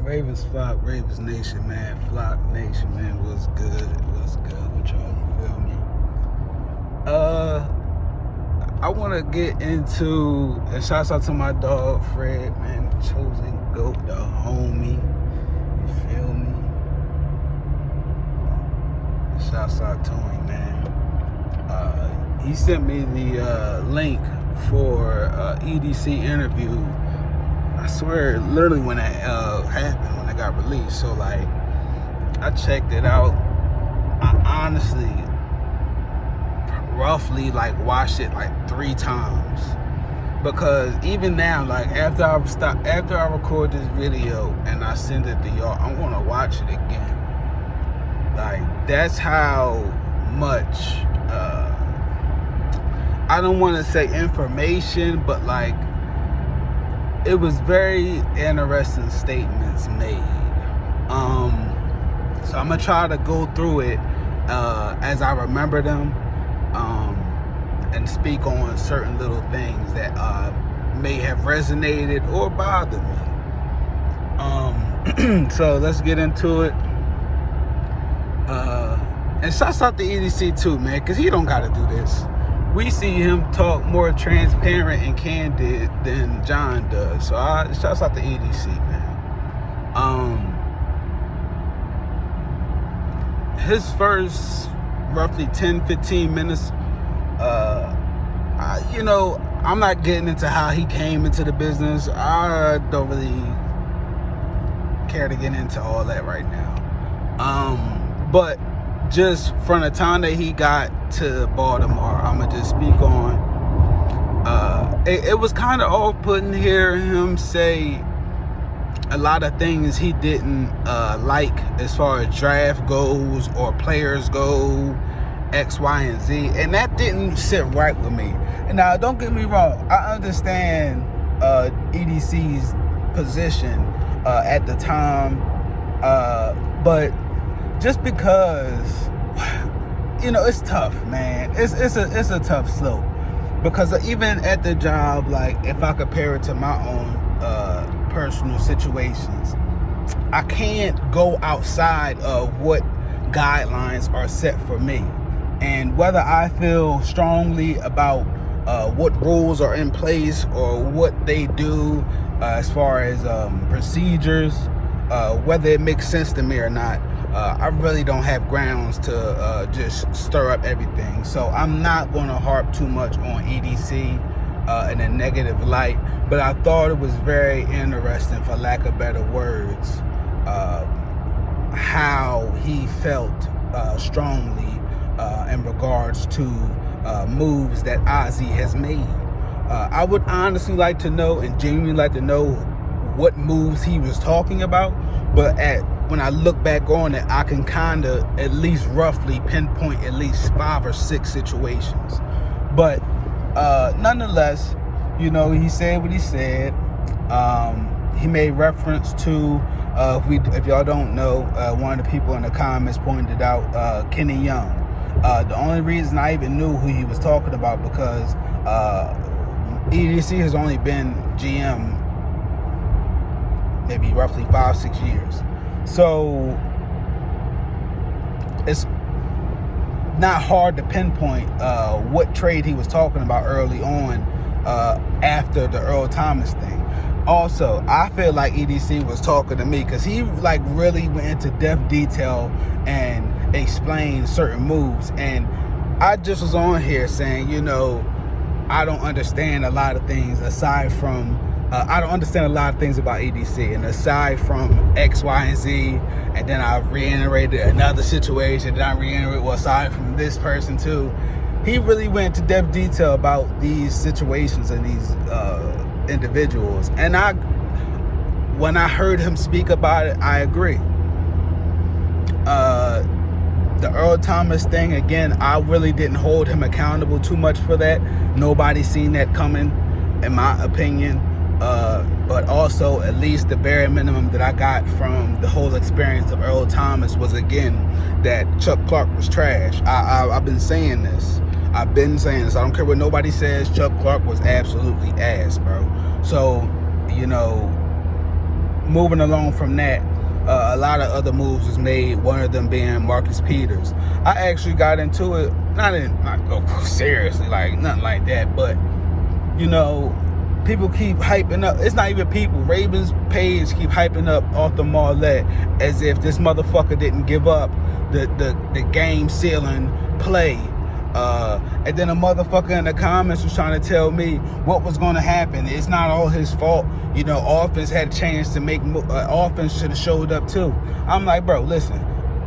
Ravens Flock, Ravens Nation, man. Flock Nation, man. What's good? What's good with y'all? You feel me? I want to get into, and shouts out to my dog, Fred, man. Chosen GOAT, the homie. You feel me? Shouts out to him, man. He sent me the link for EDC interview. I swear, literally when that happened, when it got released. So, like, I checked it out. I honestly, roughly, like, watched it like 3 times. Because even now, like, after I record this video and I send it to y'all, I'm gonna watch it again. Like, that's how much, I don't want to say information, but, like, it was very interesting statements made. So I'm gonna try to go through it as I remember them, and speak on certain little things that may have resonated or bothered me. So let's get into it. And shouts out to EDC too, man, because he don't gotta do this. We see him talk more transparent and candid than John does. So shouts out to EDC, man. His first roughly 10-15 minutes, I'm not getting into how he came into the business. I don't really care to get into all that right now. But just from the time that he got to Baltimore, I'm gonna just speak on. It was kind of off-putting hearing him say a lot of things he didn't like as far as draft goes or players go, X, Y, and Z, and that didn't sit right with me. And now, don't get me wrong, I understand EDC's position at the time, but just because, it's tough, man. It's a tough slope, because even at the job, like, if I compare it to my own personal situations, I can't go outside of what guidelines are set for me, and whether I feel strongly about what rules are in place or what they do as far as procedures, whether it makes sense to me or not. I really don't have grounds to just stir up everything. So I'm not going to harp too much on EDC in a negative light. But I thought it was very interesting, for lack of better words, how he felt strongly in regards to moves that Ozzie has made. I would honestly like to know, and genuinely like to know, what moves he was talking about. But when I look back on it, I can kind of at least roughly pinpoint at least 5 or 6 situations. But nonetheless, he said what he said. He made reference to, if y'all don't know, one of the people in the comments pointed out Kenny Young. The only reason I even knew who he was talking about, because EDC has only been GM maybe roughly 5-6 years. So it's not hard to pinpoint what trade he was talking about early on after the Earl Thomas thing. Also, I feel like EDC was talking to me, because he like really went into depth detail and explained certain moves. And I just was on here saying, I don't understand a lot of things aside from I don't understand a lot of things about EDC, and aside from X, Y, and Z, and then I reiterated another situation, then I reiterated, well, aside from this person too. He really went into depth detail about these situations and these individuals. And when I heard him speak about it, I agree. The Earl Thomas thing, again, I really didn't hold him accountable too much for that. Nobody seen that coming, in my opinion. But also, at least the bare minimum that I got from the whole experience of Earl Thomas was, again, that Chuck Clark was trash. I've been saying this. I don't care what nobody says. Chuck Clark was absolutely ass, bro. So, moving along from that, a lot of other moves was made, one of them being Marcus Peters. I actually got into it, not seriously, like nothing like that, but you know, people keep hyping up. It's not even people. Ravens page keep hyping up Arthur Marlette as if this motherfucker didn't give up the game sealing play. And then a motherfucker in the comments was trying to tell me what was going to happen. It's not all his fault. You know, offense had a chance to make offense should have showed up too. I'm like, bro, listen,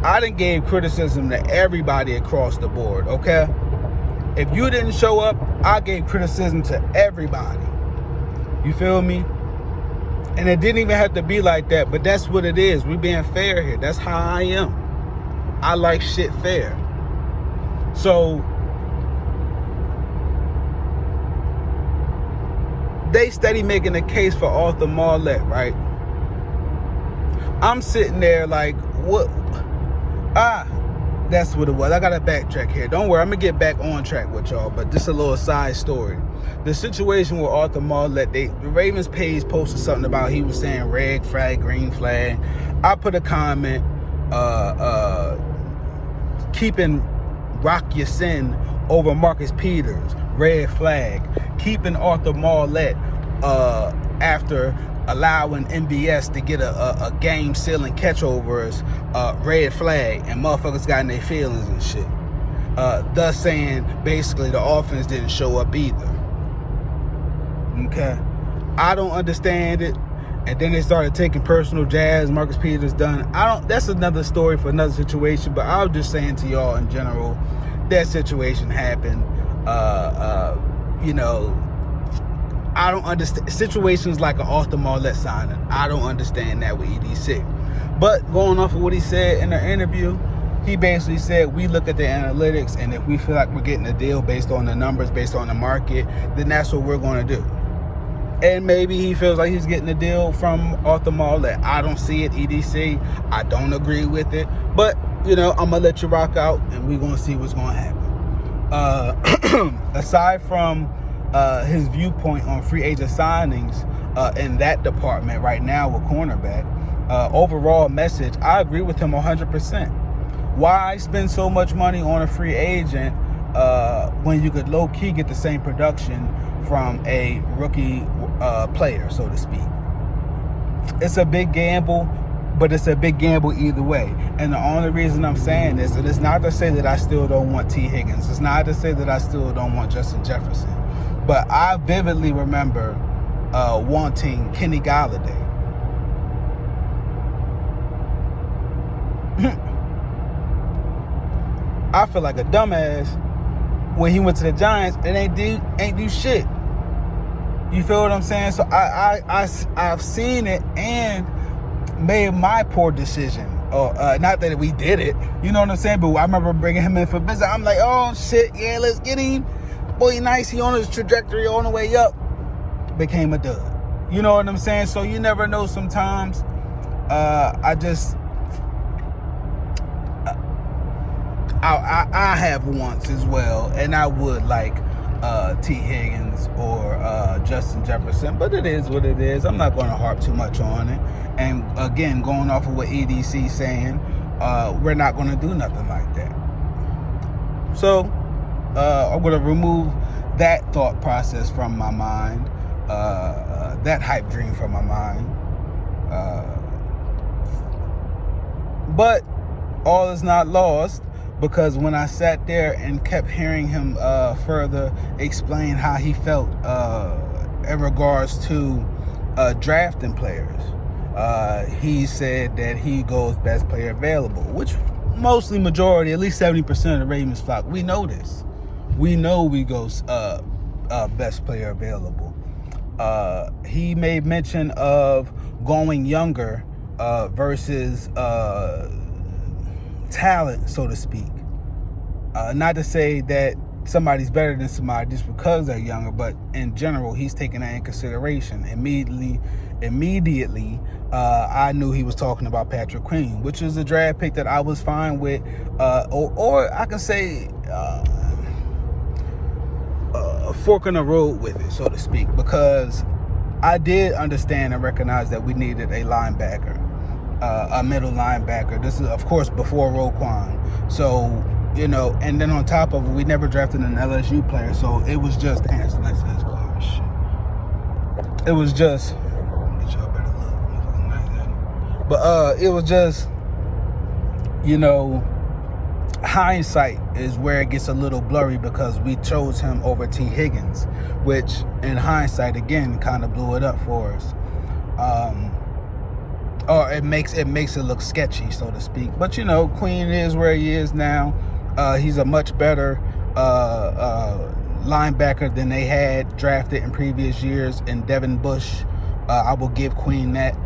I done gave criticism to everybody across the board, okay? If you didn't show up, I gave criticism to everybody. You feel me? And it didn't even have to be like that, but that's what it is. We being fair here. That's how I am. I like shit fair. So they steady making a case for Arthur Marlette, right? I'm sitting there like, what? That's what it was. I gotta backtrack here. Don't worry, I'm gonna get back on track with y'all, but just a little side story. The situation with Arthur Marlette, the Ravens page posted something about he was saying red flag, green flag. I put a comment, keeping Rock Ya-Sin over Marcus Peters, red flag. Keeping Arthur Marlette after allowing MBS to get a game sealing catch over us, red flag, and motherfuckers got in their feelings and shit. Thus saying basically the offense didn't show up either. Okay, I don't understand it. And then they started taking personal jabs. Marcus Peters done. That's another story for another situation. But I was just saying to y'all in general, that situation happened. You know, I don't understand situations like an Arthur Marlette signing. I don't understand that with EDC. But going off of what he said in the interview, he basically said we look at the analytics, and if we feel like we're getting a deal based on the numbers, based on the market, then that's what we're going to do. And maybe he feels like he's getting a deal from Arthur Marlette. I don't see it, EDC. I don't agree with it. But, you know, I'm going to let you rock out, and we're going to see what's going to happen. Aside from his viewpoint on free agent signings in that department right now with cornerback, overall message, I agree with him 100%. Why spend so much money on a free agent when you could low-key get the same production from a rookie player, so to speak? It's a big gamble, but it's a big gamble either way. And the only reason I'm saying this, and it's not to say that I still don't want T. Higgins. It's not to say that I still don't want Justin Jefferson. But I vividly remember wanting Kenny Galladay. I feel like a dumbass when he went to the Giants and ain't do shit. You feel what I'm saying? So I've seen it and made my poor decision. Or not that we did it, you know what I'm saying? But I remember bringing him in for business. I'm like, oh shit, yeah, let's get him. Boy, nice. He on his trajectory on the way up. Became a dud. You know what I'm saying? So you never know. Sometimes I have wants as well, and I would like T. Higgins or Justin Jefferson, but it is what it is. I'm not going to harp too much on it. And again, going off of what EDC saying, we're not going to do nothing like that. So I'm going to remove that thought process from my mind, that hype dream from my mind. But all is not lost. Because when I sat there and kept hearing him further explain how he felt in regards to drafting players, he said that he goes best player available, which mostly majority, at least 70% of the Ravens flock. We know this. We know we go best player available. He made mention of going younger versus talent, so to speak. Not to say that somebody's better than somebody just because they're younger, but in general, he's taking that in consideration. Immediately, I knew he was talking about Patrick Queen, which is a draft pick that I was fine with, or I can say a fork in the road with it, so to speak, because I did understand and recognize that we needed a linebacker, a middle linebacker. This is, of course, before Roquan. So, and then on top of it, we never drafted an LSU player. So it was just, damn, it's nice as car. Shit. It was just, get y'all better look. But it was just, hindsight is where it gets a little blurry because we chose him over T. Higgins, which in hindsight again kind of blew it up for us. Or it makes it look sketchy, so to speak. But Queen is where he is now. He's a much better linebacker than they had drafted in previous years in Devin Bush. I will give Queen that.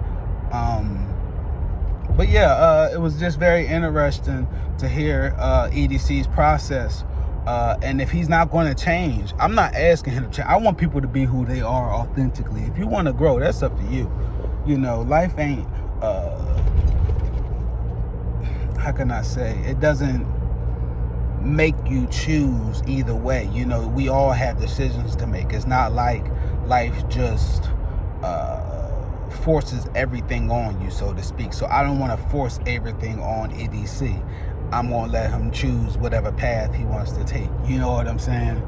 But yeah, it was just very interesting to hear EDC's process. And if he's not going to change, I'm not asking him to change. I want people to be who they are authentically. If you want to grow, that's up to you. Life ain't, how can I say, it doesn't make you choose either way. We all have decisions to make. It's not like life just forces everything on you, so to speak. So I don't want to force everything on EDC. I'm going to let him choose whatever path he wants to take. You know what I'm saying?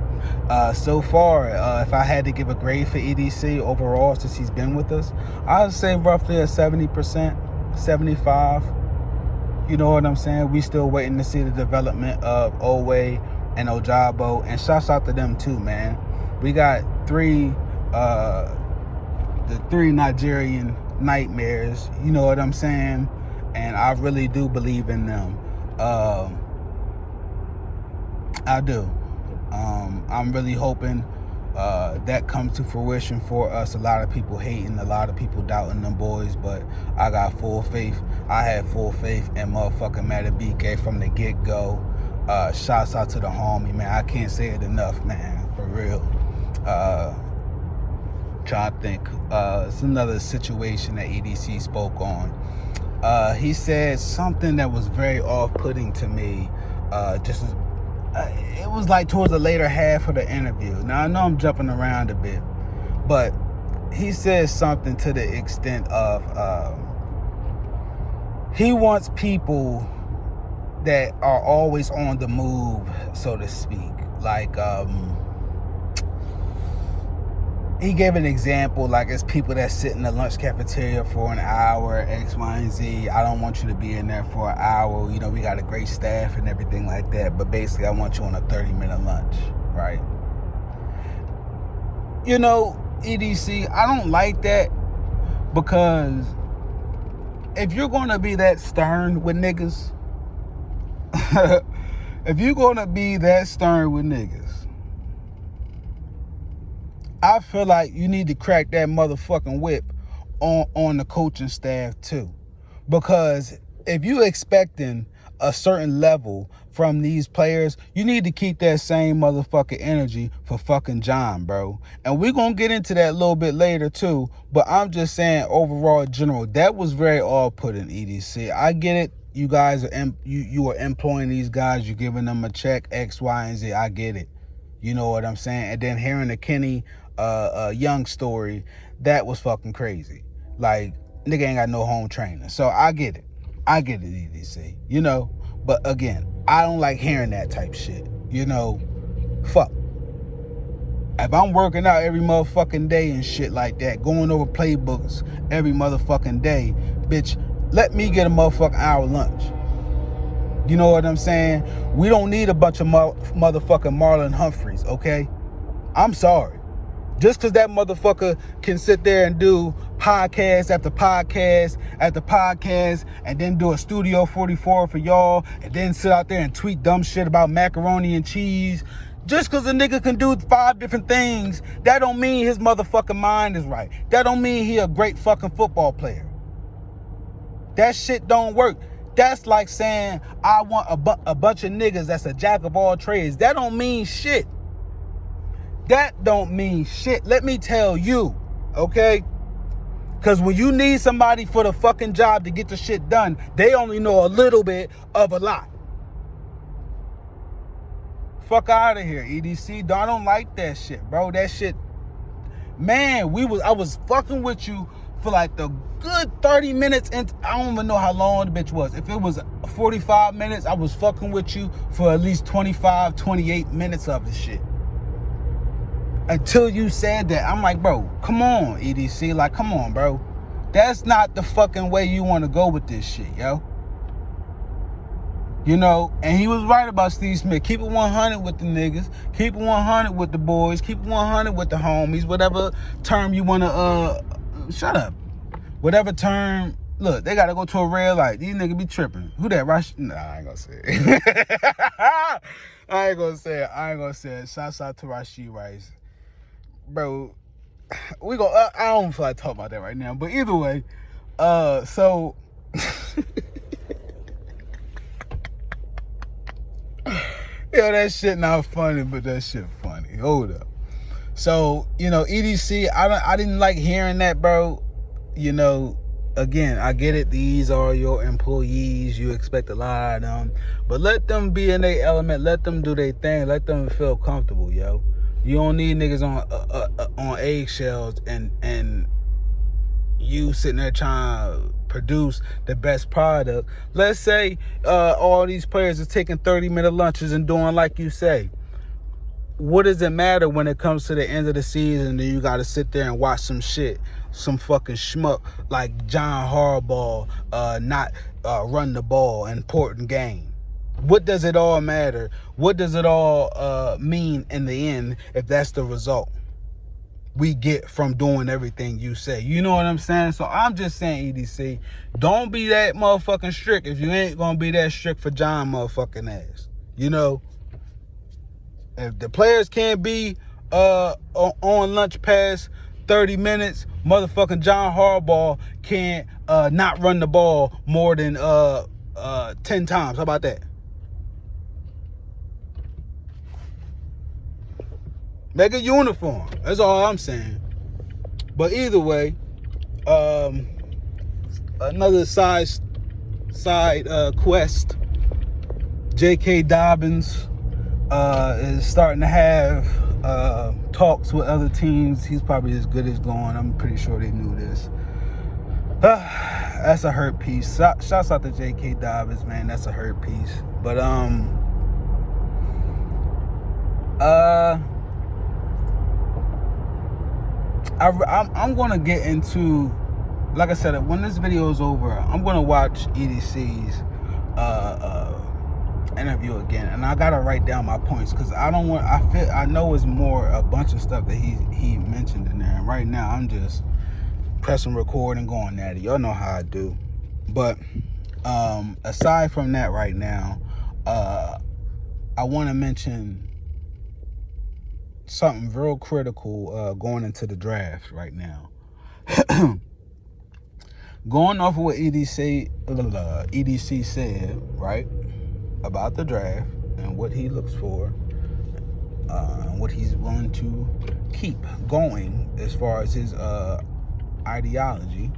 So far, if I had to give a grade for EDC overall since he's been with us, I would say roughly a 70%, 75. You know what I'm saying? We still waiting to see the development of Owe and Ojabo, and shouts out to them too, man. We got the three Nigerian nightmares, you know what I'm saying? And I really do believe in them. I do. I'm really hoping that comes to fruition for us. A lot of people hating, a lot of people doubting them boys, but I got full faith. I had full faith in motherfucking Matabike from the get-go. Shouts out to the homie, man. I can't say it enough, man, for real. Trying to think. It's another situation that EDC spoke on. He said something that was very off-putting to me. It was like towards the later half of the interview. Now, I know I'm jumping around a bit, but he said something to the extent of he wants people that are always on the move, so to speak. Like, he gave an example, like it's people that sit in the lunch cafeteria for an hour, X, Y, and Z. I don't want you to be in there for an hour. We got a great staff and everything like that. But basically, I want you on a 30-minute lunch, right? EDC, I don't like that because if you're going to be that stern with niggas, I feel like you need to crack that motherfucking whip on the coaching staff too. Because if you expecting a certain level from these players, you need to keep that same motherfucking energy for fucking John, bro. And we're going to get into that a little bit later too. But I'm just saying overall in general, that was very off-putting, EDC. I get it. You guys are you are employing these guys. You're giving them a check, X, Y, and Z. I get it. You know what I'm saying? And then hearing the Kenny Young story, that was fucking crazy. Like, nigga ain't got no home training. So I get it, EDC, but again, I don't like hearing that type shit. Fuck, if I'm working out every motherfucking day and shit like that, going over playbooks every motherfucking day, bitch, let me get a motherfucking hour lunch. You know what I'm saying? We don't need a bunch of motherfucking Marlon Humphreys, okay? I'm sorry. Just because that motherfucker can sit there and do podcast after podcast after podcast and then do a Studio 44 for y'all and then sit out there and tweet dumb shit about macaroni and cheese. Just because a nigga can do 5 different things, that don't mean his motherfucking mind is right. That don't mean he a great fucking football player. That shit don't work. That's like saying I want a bunch of niggas that's a jack of all trades. That don't mean shit. That don't mean shit. Let me tell you, okay? Because when you need somebody for the fucking job to get the shit done, they only know a little bit of a lot. Fuck out of here, EDC. I don't like that shit, bro. That shit Man, I was fucking with you for like the good 30 minutes, and I don't even know how long the bitch was. If it was 45 minutes, I was fucking with you for at least 25, 28 minutes of the shit. Until you said that. I'm like, bro, come on, EDC. Like, come on, bro. That's not the fucking way you want to go with this shit, yo. You know, and he was right about Steve Smith. Keep it 100 with the niggas. Keep it 100 with the boys. Keep it 100 with the homies. Whatever term you want to, shut up. Whatever term, look, they got to go to a red light. These niggas be tripping. Who that, Rush? Nah, I ain't going to say it. I ain't going to say it. Shouts out to Rashid Rice. Bro, I don't feel like talking about that right now. But either way, so... Yo, that shit not funny, but that shit funny. Hold up. So, you know, EDC, I didn't like hearing that, bro. You know, again, I get it. These are your employees. You expect a lot of them. But let them be in their element. Let them do their thing. Let them feel comfortable, yo. You don't need niggas on eggshells and you sitting there trying to produce the best product. Let's say all these players are taking 30-minute lunches and doing like you say. What does it matter when it comes to the end of the season and you got to sit there and watch some shit, some fucking schmuck like John Harbaugh not run the ball in important game? What does it all matter? What does it all mean in the end if that's the result we get from doing everything you say? You know what I'm saying? So I'm just saying, EDC, don't be that motherfucking strict if you ain't gonna be that strict for John motherfucking ass. You know, if the players can't be on lunch past 30 minutes, motherfucking John Harbaugh can't not run the ball more than 10 times. How about that? Make a uniform. That's all I'm saying. But either way, another side quest. J.K. Dobbins is starting to have talks with other teams. He's probably as good as going. I'm pretty sure they knew this. That's a hurt piece. Shouts out to J.K. Dobbins, man. That's a hurt piece. But I'm gonna get into, like I said, when this video is over, I'm gonna watch EDC's interview again, and I gotta write down my points because I know it's more a bunch of stuff that he mentioned in there. And right now, I'm just pressing record and going at it. Y'all know how I do. But aside from that, right now, I want to mention something real critical going into the draft right now. Going off of what EDC said, right, about the draft and what he looks for, and what he's willing to keep going as far as his ideology.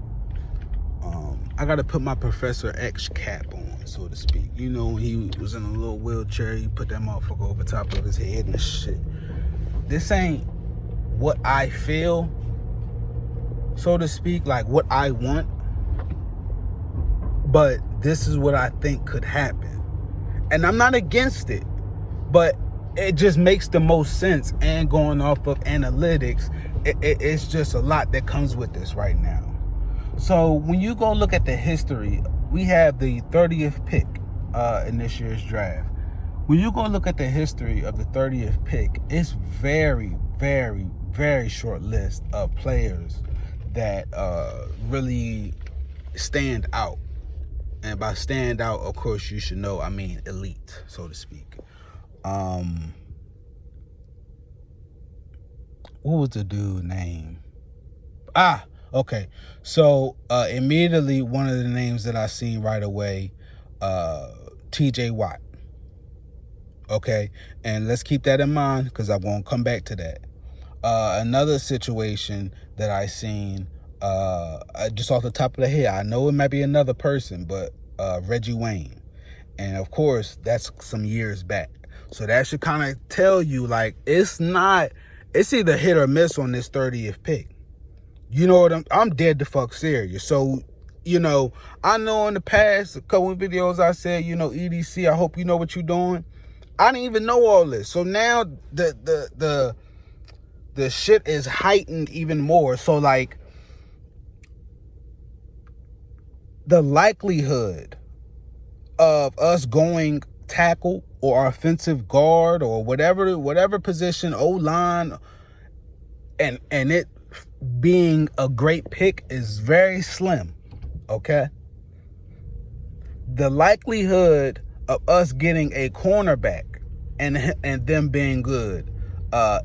I got to put my Professor X cap on, so to speak. You know, when he was in a little wheelchair, he put that motherfucker over top of his head and shit. This ain't what I feel, so to speak, like what I want, but this is what I think could happen. And I'm not against it, but it just makes the most sense. And going off of analytics, it's just a lot that comes with this right now. So when you go look at the history, we have the 30th pick in this year's draft. When you go look at the history of the 30th pick, it's very, very, very short list of players that really stand out. And by stand out, of course, you should know, I mean elite, so to speak. What was the dude's name? Okay. So immediately, one of the names that I seen right away, TJ Watt. Okay, and let's keep that in mind because I'm going to come back to that. Another situation that I seen, just off the top of the head, I know it might be another person, but Reggie Wayne. And of course, that's some years back. So that should kind of tell you, like, it's not it's either hit or miss on this 30th pick. You know what I'm dead the fuck serious. So, you know, I know in the past, a couple of videos I said, you know, EDC, I hope you know what you're doing. I didn't even know all this. So now the shit is heightened even more. So like the likelihood of us going tackle or offensive guard or whatever position, O-line, and it being a great pick is very slim. Okay, the likelihood of us getting a cornerback and them being good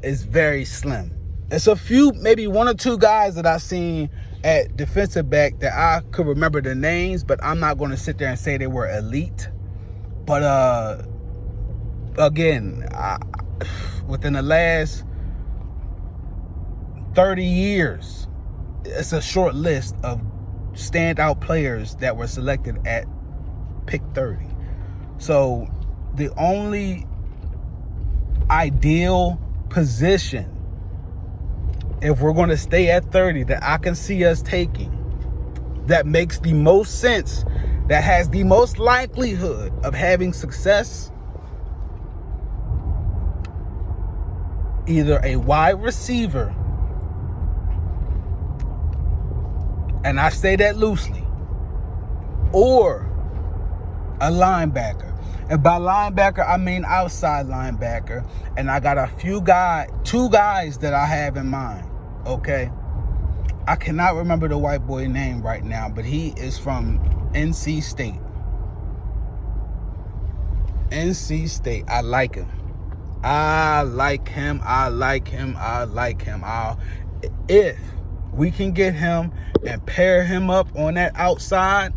is very slim. It's a few, maybe one or two guys that I've seen at defensive back that I could remember the names, but I'm not going to sit there and say they were elite. But again, within the last 30 years, it's a short list of standout players that were selected at pick 30. So the only ideal position, if we're going to stay at 30, that I can see us taking, that makes the most sense, that has the most likelihood of having success, either a wide receiver, and I say that loosely, or a linebacker. And by linebacker, I mean outside linebacker. And I got two guys that I have in mind, okay? I cannot remember the white boy name right now, but he is from NC State. NC State, I like him. If we can get him and pair him up on that outside,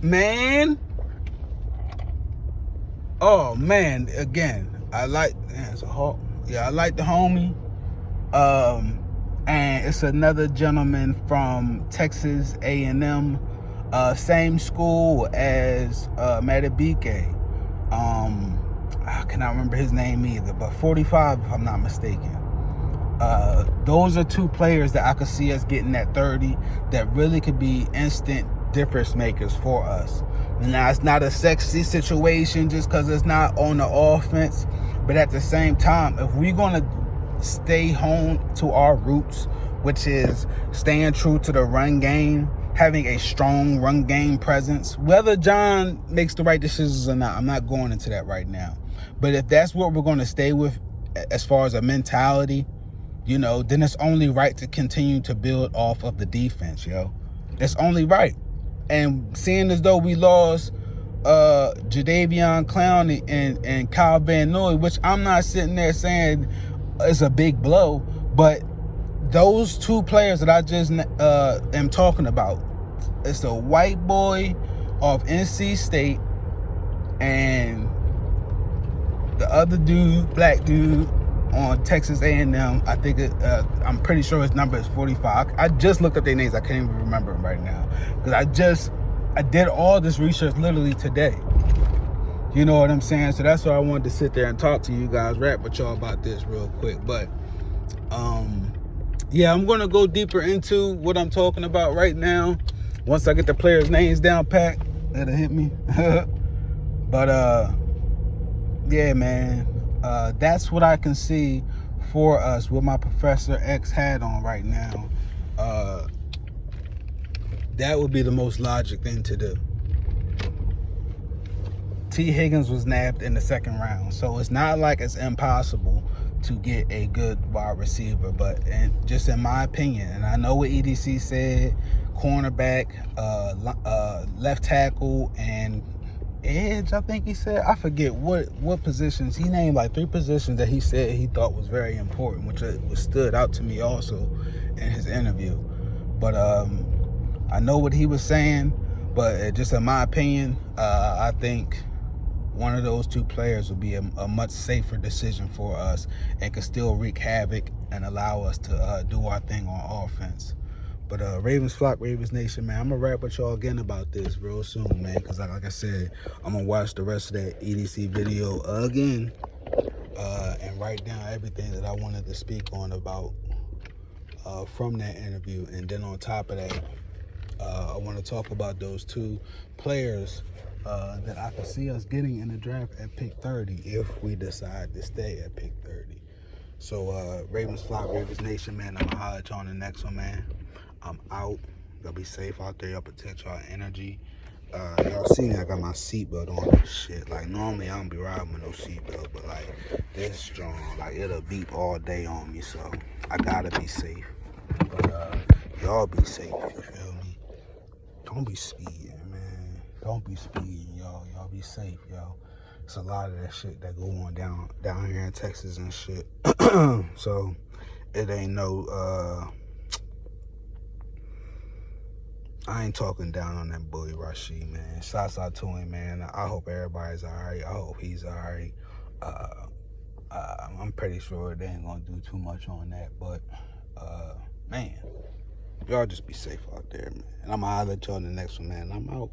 man. Oh man, again, I like the homie. And it's another gentleman from Texas A&M, same school as Matabike. I cannot remember his name either, but 45 if I'm not mistaken. Those are two players that I could see us getting at 30 that really could be instant difference makers for us. Now, it's not a sexy situation just because it's not on the offense, but at the same time, if we're going to stay home to our roots, which is staying true to the run game, having a strong run game presence, whether John makes the right decisions or not, I'm not going into that right now. But if that's what we're going to stay with as far as a mentality, you know, then it's only right to continue to build off of the defense, yo. It's only right. And seeing as though we lost Jadeveon Clowney and Kyle Van Noy, which I'm not sitting there saying is a big blow, but those two players that I just am talking about, it's a white boy of NC State and the other dude, black dude on Texas A&M. I think I'm pretty sure his number is 45. I just looked up their names. I can't even remember them right now because I did all this research literally today. You know what I'm saying? So that's why I wanted to sit there and talk to you guys, rap with y'all about this real quick. But yeah, I'm gonna go deeper into what I'm talking about right now. Once I get the players' names down pat, that'll hit me. But yeah, man, that's what I can see for us with my Professor X hat on right now. That would be the most logic thing to do. T. Higgins was nabbed in the second round, so it's not like it's impossible to get a good wide receiver, but just in my opinion, and I know what EDC said, cornerback, left tackle, and edge, I think he said. I forget what positions. He named like 3 positions that he said he thought was very important, which stood out to me also in his interview. But I know what he was saying, but just in my opinion, I think one of those 2 players would be a much safer decision for us and could still wreak havoc and allow us to do our thing on offense. But Ravens flock, Ravens nation, man, I'm going to rap with y'all again about this real soon, man, because like I said, I'm going to watch the rest of that EDC video again. and write down everything that I wanted to speak on about from that interview. And then on top of that, I want to talk about those two players that I could see us getting in the draft at pick 30 if we decide to stay at pick 30. So, Ravens Flock, Ravens Nation, man, I'm going to holler at y'all on the next one, man. I'm out. Y'all be safe out there. Y'all protect y'all energy. Y'all see me, I got my seatbelt on and shit. Like, normally I don't be riding with no seatbelt, but, like, this strong. Like, it'll beep all day on me, so I gotta be safe. But, y'all be safe, you feel me? Don't be speeding, man. Don't be speeding, y'all. Y'all be safe, yo. It's a lot of that shit that go on down here in Texas and shit. So, it ain't no, I ain't talking down on that bully Rashid, man. Shouts out to him, man. I hope everybody's alright. I hope he's alright. I'm pretty sure they ain't gonna do too much on that, but man, y'all just be safe out there, man. And I'm gonna holler at y'all in the next one, man. I'm out.